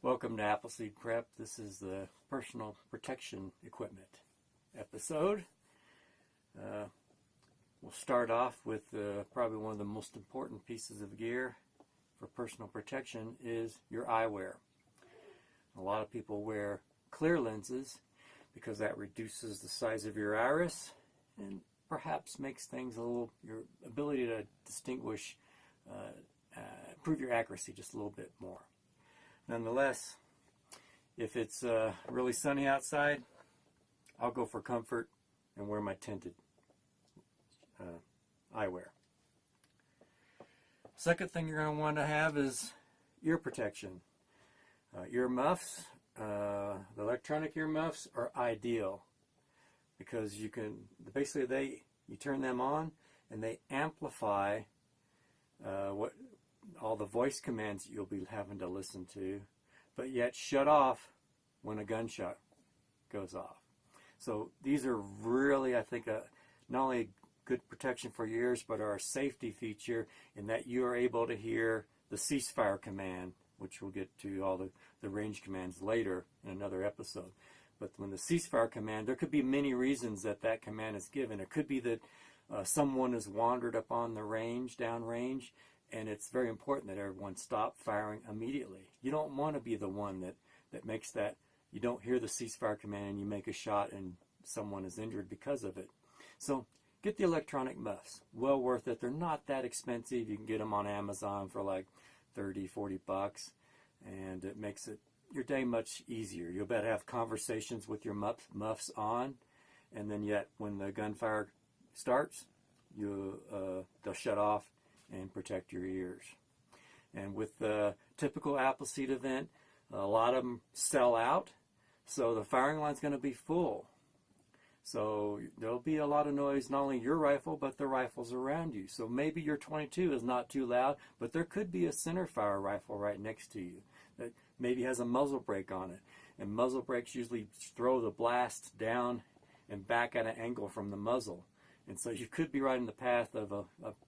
Welcome to Appleseed Prep. This is the personal protection equipment episode. We'll start off with probably one of the most important pieces of gear for personal protection is your eyewear. A lot of people wear clear lenses because that reduces the size of your iris and perhaps makes things your ability to distinguish, improve your accuracy just a little bit more. Nonetheless, if it's really sunny outside, I'll go for comfort and wear my tinted eyewear. Second thing you're going to want to have is ear protection. Earmuffs, the electronic earmuffs are ideal because you turn them on and they amplify all the voice commands that you'll be having to listen to, but yet shut off when a gunshot goes off. So these are really, I think, not only good protection for your ears, but are a safety feature in that you are able to hear the ceasefire command, which we'll get to all the range commands later in another episode. But when the ceasefire command, there could be many reasons that command is given. It could be that someone has wandered up on the range, downrange, and it's very important that everyone stop firing immediately. You don't want to be the one that makes that, you don't hear the ceasefire command and you make a shot and someone is injured because of it. So get the electronic muffs. Well worth it. They're not that expensive. You can get them on Amazon for like $30-40, and it makes your day much easier. You'll better have conversations with your muffs on, and then yet when the gunfire starts, they'll shut off and protect your ears. And with the typical Appleseed event, a lot of them sell out, so the firing line's going to be full. So there'll be a lot of noise, not only your rifle, but the rifles around you. So maybe your 22 is not too loud, but there could be a center fire rifle right next to you that maybe has a muzzle brake on it. And muzzle brakes usually throw the blast down and back at an angle from the muzzle. And so you could be right in the path of a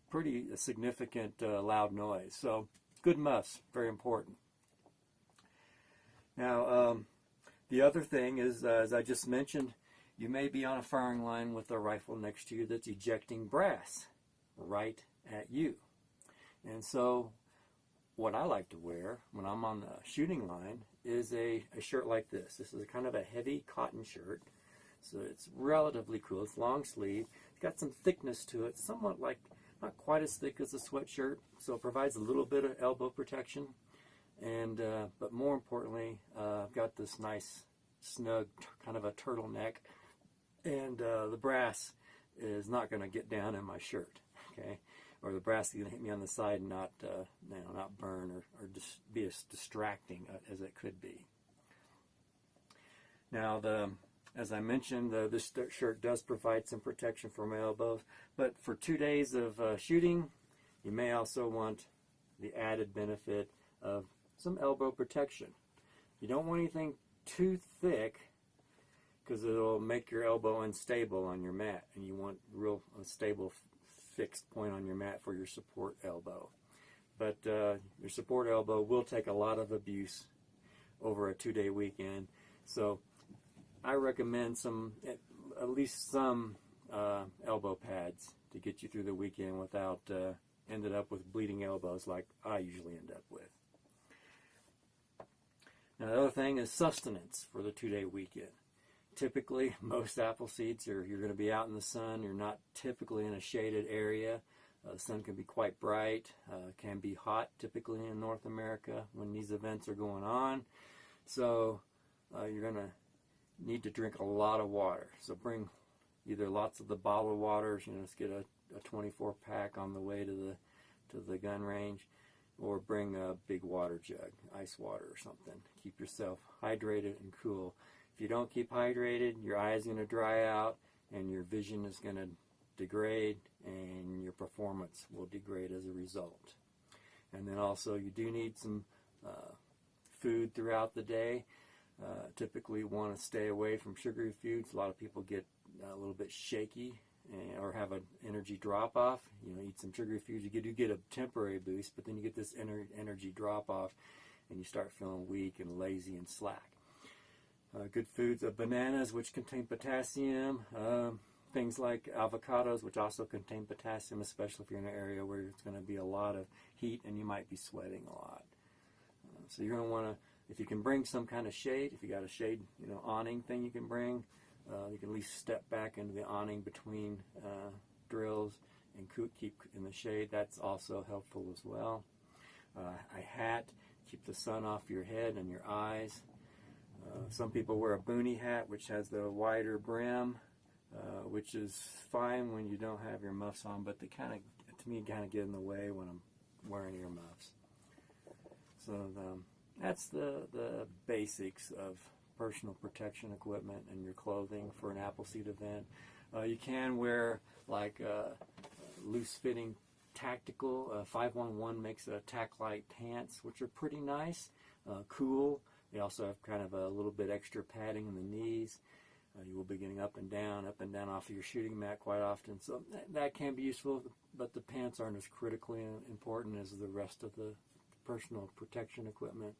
pretty significant loud noise. So good muffs, very important. Now, the other thing is, as I just mentioned, you may be on a firing line with a rifle next to you that's ejecting brass right at you. And so what I like to wear when I'm on the shooting line is a shirt like this. This is a kind of a heavy cotton shirt. So it's relatively cool. It's long sleeve. It's got some thickness to it, somewhat like, not quite as thick as a sweatshirt, so it provides a little bit of elbow protection. And but more importantly, I've got this nice snug kind of a turtleneck, and the brass is not going to get down in my shirt, okay? Or the brass is going to hit me on the side and not burn or just be as distracting as it could be. Now, as I mentioned, this shirt does provide some protection for my elbows, but for 2 days of shooting, you may also want the added benefit of some elbow protection. You don't want anything too thick because it'll make your elbow unstable on your mat, and you want real stable fixed point on your mat for your support elbow. But your support elbow will take a lot of abuse over a 2-day weekend, so I recommend at least some elbow pads to get you through the weekend without ended up with bleeding elbows like I usually end up with. Now, the other thing is sustenance for the 2-day weekend. Typically, most Appleseeds you're going to be out in the sun. You're not typically in a shaded area. The sun can be quite bright, can be hot typically in North America when these events are going on. So you're going to need to drink a lot of water. So bring either lots of the bottled waters, let's get a 24 pack on the way to the gun range, or bring a big water jug, ice water or something. Keep yourself hydrated and cool. If you don't keep hydrated, your eye is going to dry out and your vision is going to degrade and your performance will degrade as a result. And then also you do need some food throughout the day. Typically want to stay away from sugary foods. A lot of people get a little bit shaky or have an energy drop off. Eat some sugary foods. You do get a temporary boost, but then you get this energy drop off. and you start feeling weak and lazy and slack. Good foods, bananas, which contain potassium, things like avocados, which also contain potassium, especially if you're in an area where it's going to be a lot of heat and you might be sweating a lot. So you're going to want to, if you can bring some kind of shade, if you got a shade, awning thing you can bring, you can at least step back into the awning between drills and keep in the shade. That's also helpful as well. A hat, keep the sun off your head and your eyes. Some people wear a boonie hat, which has the wider brim, which is fine when you don't have your muffs on, but they kind of get in the way when I'm wearing earmuffs. So that's the basics of personal protection equipment and your clothing for an Appleseed event. You can wear like loose-fitting tactical. 511 makes tack-light pants, which are pretty nice, cool. They also have kind of a little bit extra padding in the knees. You will be getting up and down off of your shooting mat quite often. So that can be useful, but the pants aren't as critically important as the rest of the personal protection equipment.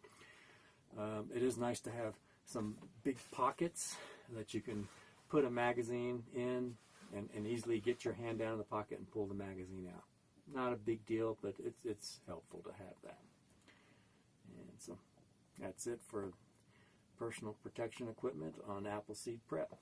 It is nice to have some big pockets that you can put a magazine in and easily get your hand down in the pocket and pull the magazine out. Not a big deal, but it's helpful to have that. And so that's it for personal protection equipment on Appleseed Prep.